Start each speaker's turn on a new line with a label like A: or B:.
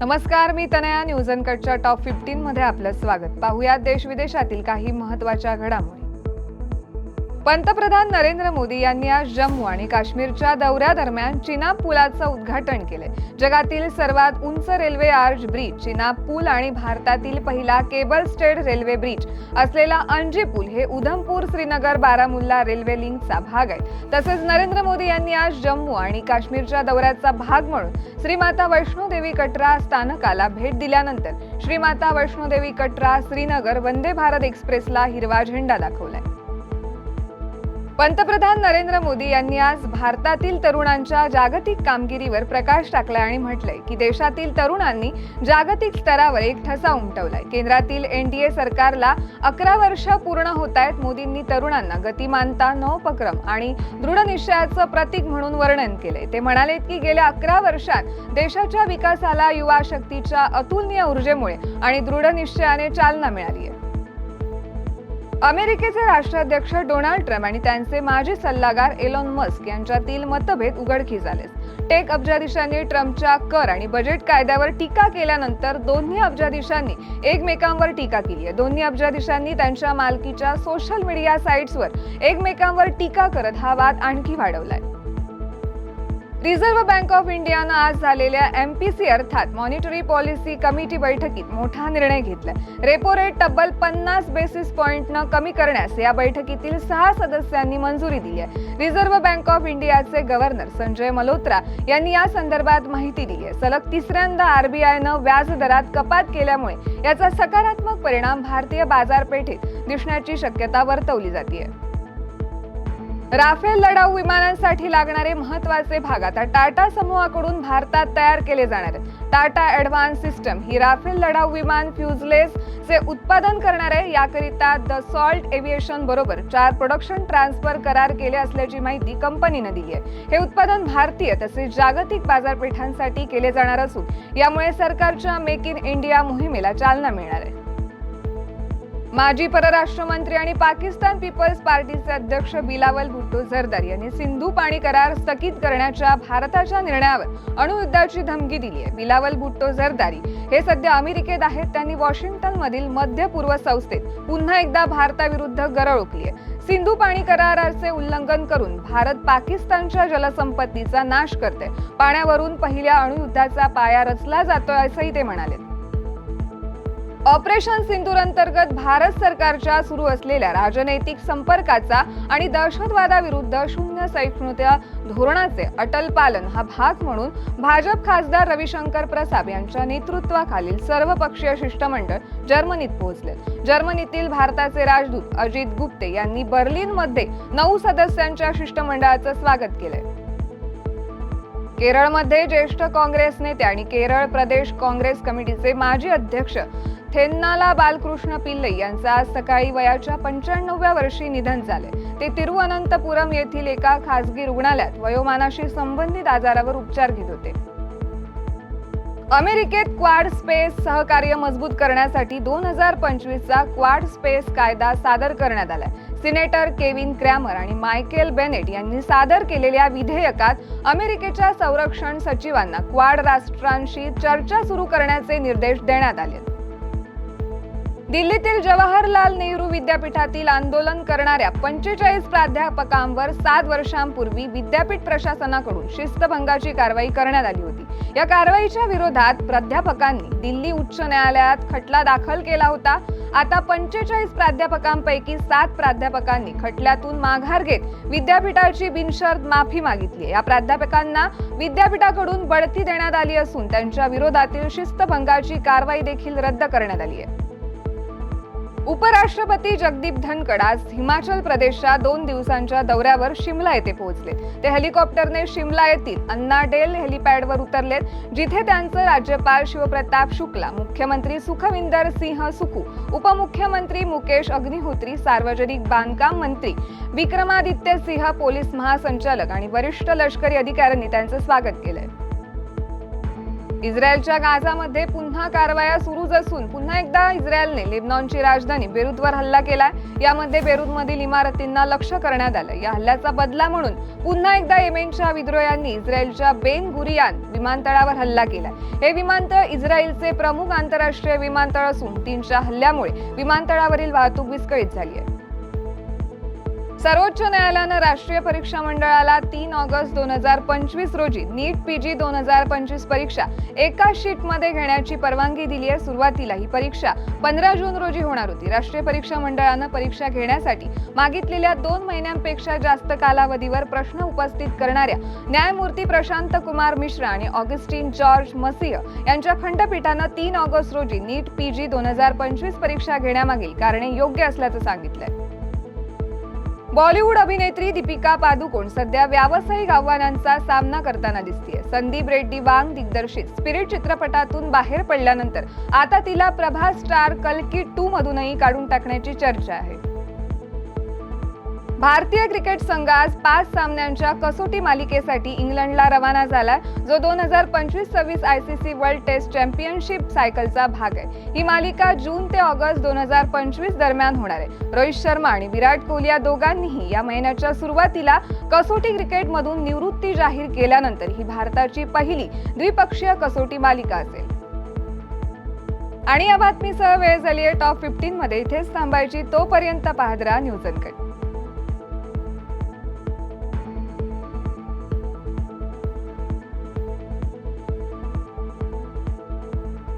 A: नमस्कार, मी Tanaya. News अनकटच्या top 15 मध्ये आपलं स्वागत. पाहूयात देश विदेशातील काही महत्त्वाच्या घडामोडी. पंतप्रधान नरेंद्र मोदी यांनी आज जम्मू आणि काश्मीरच्या दौऱ्यादरम्यान चिनाब पुलाचं उद्घाटन केले. जगातील सर्वात उंच रेल्वे आर्च ब्रिज चिनाब पूल आणि भारतातील पहिला केबल स्टेड रेल्वे ब्रिज असलेला अंजी पूल हे उधमपूर श्रीनगर बारामुल्ला रेल्वे लिंकचा भाग आहे. तसेच नरेंद्र मोदी यांनी आज जम्मू आणि काश्मीरच्या दौऱ्याचा भाग म्हणून श्रीमाता वैष्णोदेवी कटरा स्थानकाला भेट दिल्यानंतर श्रीमाता वैष्णोदेवी कटरा श्रीनगर वंदे भारत एक्सप्रेसला हिरवा झेंडा दाखवलाय. पंतप्रधान नरेंद्र मोदी यांनी आज भारतातील तरुणांच्या जागतिक कामगिरीवर प्रकाश टाकलाय आणि म्हटलंय की देशातील तरुणांनी जागतिक स्तरावर एक ठसा उमटवलाय. केंद्रातील एनडीए सरकारला 11 वर्ष पूर्ण होत आहेत. मोदींनी तरुणांना गतिमानता, नवोपक्रम आणि दृढ निश्चयाचं प्रतीक म्हणून वर्णन केलंय. ते म्हणाले की गेल्या 11 वर्षात देशाच्या विकासाला युवा शक्तीच्या अतुलनीय ऊर्जेमुळे आणि दृढ निश्चयाने चालना मिळाली आहे. अमेरिकेचे राष्ट्राध्यक्ष डोनाल्ड ट्रम्प आणि त्यांचे माजी सल्लागार एलॉन मस्क यांच्यातील मतभेद उघडकीस आले. टेक अब्जाधीशांनी ट्रम्पच्या कर आणि बजेट कायद्यावर टीका केल्यानंतर दोन्ही अब्जाधीशांनी एकमेकांवर टीका केली आहे. दोन्ही अब्जाधीशांनी त्यांच्या मालकीच्या सोशल मीडिया साइट्सवर एकमेकांवर टीका करत हा वाद आणखी वाढवलाय. रिझर्व्ह बँक ऑफ इंडियानं आज झालेल्या MPC अर्थात मॉनिटरी पॉलिसी कमिटी बैठकीत मोठा निर्णय घेतलाय. रेपो रेट तब्बल 50 बेसिस पॉइंटनं कमी करण्यास या बैठकीतील 6 सदस्यांनी मंजुरी दिली आहे. रिझर्व्ह बँक ऑफ इंडियाचे गव्हर्नर संजय मल्होत्रा यांनी या संदर्भात माहिती दिली आहे. सलग तिसऱ्यांदा RBIनं व्याजदरात कपात केल्यामुळे याचा सकारात्मक परिणाम भारतीय बाजारपेठेत दिसण्याची शक्यता वर्तवली जाते. राफेल लढाऊ विमानांसाठी लागणारे महत्त्वाचे भाग आता टाटा समूहाकडून भारतात तयार केले जाणार आहेत. टाटा ॲडव्हान्स सिस्टम ही राफेल लढाऊ विमान फ्युजलेजचे उत्पादन करणार आहे. याकरिता दसॉल्ट एव्हिएशन बरोबर 4 प्रोडक्शन ट्रान्सफर करार केले असल्याची माहिती कंपनीनं दिली आहे. हे उत्पादन भारतीय तसेच जागतिक बाजारपेठांसाठी केले जाणार असून यामुळे सरकारच्या मेक इन इंडिया मोहिमेला चालना मिळणार आहे. माजी परराष्ट्र मंत्री आणि पाकिस्तान पीपल्स पार्टीचे अध्यक्ष बिलावल भुट्टो झरदारी यांनी सिंधू पाणी करार स्थगित करण्याच्या भारताच्या निर्णयावर अणुयुद्धाची धमकी दिली आहे. बिलावल भुट्टो झरदारी हे सध्या अमेरिकेत आहेत. त्यांनी वॉशिंग्टन मधील मध्य पूर्व संस्थेत पुन्हा एकदा भारताविरुद्ध गरळ ओकली आहे. सिंधू पाणी कराराचे उल्लंघन करून भारत पाकिस्तानच्या जलसंपत्तीचा नाश करते. पाण्यावरून पहिल्या अणुयुद्धाचा पाया रचला जातोय असंही ते म्हणाले. ऑपरेशन सिंदूर अंतर्गत भारत सरकारच्या सुरू असलेल्या राजनैतिक संपर्काचा आणि दहशतवादाविरुद्ध शून्य सहिष्णुता धोरणाचे अटल पालन हा भाग म्हणून भाजप खासदार रविशंकर प्रसाद यांच्या नेतृत्वाखालील सर्वपक्षीय शिष्टमंडळ जर्मनीत पोहोचले. जर्मनीतील भारताचे राजदूत अजित गुप्ते यांनी बर्लिनमध्ये 9 सदस्यांच्या शिष्टमंडळाचं स्वागत केलंय. केरळमध्ये ज्येष्ठ काँग्रेस नेते आणि केरळ प्रदेश काँग्रेस कमिटीचे माजी अध्यक्ष थेन्नाला बालकृष्ण पिल्लई यांचं आज सकाळी वयाच्या 95व्या वर्षी निधन झाले. ते तिरुवनंतपुरम येथील एका खासगी रुग्णालयात वयोमानाशी संबंधित आजारावर उपचार घेत होते. अमेरिकेत क्वाड स्पेस सहकार्य मजबूत करण्यासाठी 2025चा क्वाड स्पेस कायदा सादर करण्यात आलाय. सिनेटर केविन क्रॅमर आणि मायकेल बेनेट यांनी सादर केलेल्या विधेयकात अमेरिकेच्या संरक्षण सचिवांना क्वाड राष्ट्रांशी चर्चा सुरू करण्याचे निर्देश देण्यात आले. दिल्लीतील जवाहरलाल नेहरू विद्यापीठातील आंदोलन करणाऱ्या 45 प्राध्यापकांवर 7 वर्षांपूर्वी विद्यापीठ प्रशासनाकडून शिस्तभंगाची कारवाई करण्यात आली होती. या कारवाईच्या विरोधात प्राध्यापकांनी दिल्ली उच्च न्यायालयात खटला दाखल केला होता. आता 45 प्राध्यापकांपैकी 7 प्राध्यापकांनी खटल्यातून माघार घेत विद्यापीठाची बिनशर्त माफी मागितली. या प्राध्यापकांना विद्यापीठाकडून बढती देण्यात आली असून त्यांच्या विरोधातील शिस्तभंगाची कारवाई देखील रद्द करण्यात आली आहे. उपराष्ट्रपती जगदीप धनखड आज हिमाचल प्रदेशच्या 2 दिवसांच्या दौऱ्यावर शिमला येथे पोहोचले. ते हेलिकॉप्टरने शिमला येथील अन्नाडेल हेलिपॅडवर उतरलेत, जिथे त्यांचं राज्यपाल शिवप्रताप शुक्ला, मुख्यमंत्री सुखविंदर सिंह सुखू, उपमुख्यमंत्री मुकेश अग्निहोत्री, सार्वजनिक बांधकाम मंत्री विक्रमादित्य सिंह, पोलीस महासंचालक आणि वरिष्ठ लष्करी अधिकाऱ्यांनी त्यांचं स्वागत केलंय. इस्रायलच्या गाझामध्ये पुन्हा कारवाया सुरूच असून पुन्हा एकदा इस्रायलने लेबनॉनची राजधानी बेरूतवर हल्ला केलाय। यामध्ये बेरूतमधील इमारतींना लक्ष्य करण्यात आलं। या हल्ल्याचा बदला म्हणून पुन्हा एकदा येमेनच्या विद्रोह्यांनी इस्रायलच्या बेन गुरियान विमानतळावर हल्ला केलाय। हे विमानतळ इस्रायलचे प्रमुख आंतरराष्ट्रीय विमानतळ असून तीनच्या हल्ल्यामुळे विमानतळावरील वाहतूक विस्कळीत झाली आहे। सर्वोच्च न्यायालयानं राष्ट्रीय परीक्षा मंडळाला 3 ऑगस्ट 2025 रोजी नीट पीजी 2025 परीक्षा एका शीटमध्ये घेण्याची परवानगी दिली आहे। सुरुवातीला ही परीक्षा 15 जून रोजी होणार होती। राष्ट्रीय परीक्षा मंडळानं परीक्षा घेण्यासाठी मागितलेल्या 2 महिन्यांपेक्षा जास्त कालावधीवर प्रश्न उपस्थित करणाऱ्या न्यायमूर्ती प्रशांत कुमार मिश्रा आणि ऑगस्टिन जॉर्ज मसिह यांच्या खंडपीठानं 3 ऑगस्ट रोजी नीट पीजी 2025 परीक्षा घेण्यामागील कारणे योग्य असल्याचं सांगितलंय। बॉलिवूड अभिनेत्री दीपिका पादुकोण सध्या व्यावसायिक आव्हानांचा सामना करताना दिसतेय। संदीप रेड्डी वांग दिग्दर्शित स्पिरिट चित्रपटातून बाहेर पडल्यानंतर आता तिला प्रभास स्टार कल्की 2 मधूनही काढून टाकण्याची चर्चा आहे। भारतीय क्रिकेट संघ आज 5 सामन्यांच्या कसोटी मालिकेसाठी इंग्लंडला रवाना झालाय, जो 2025-26 आयसीसी वर्ल्ड टेस्ट चॅम्पियनशिप सायकलचा भाग आहे। ही मालिका जून ते ऑगस्ट 2025 दरम्यान होणार आहे। रोहित शर्मा आणि विराट कोहली या दोघांनीही या महिन्याच्या सुरुवातीला कसोटी क्रिकेटमधून निवृत्ती जाहीर केल्यानंतर ही भारताची पहिली द्विपक्षीय कसोटी मालिका असेल। आणि या बातमीसह वेळ झाली आहे टॉप 15 मध्ये। इथेच थांबायची, तोपर्यंत पाहत राहा न्यूज अनकट।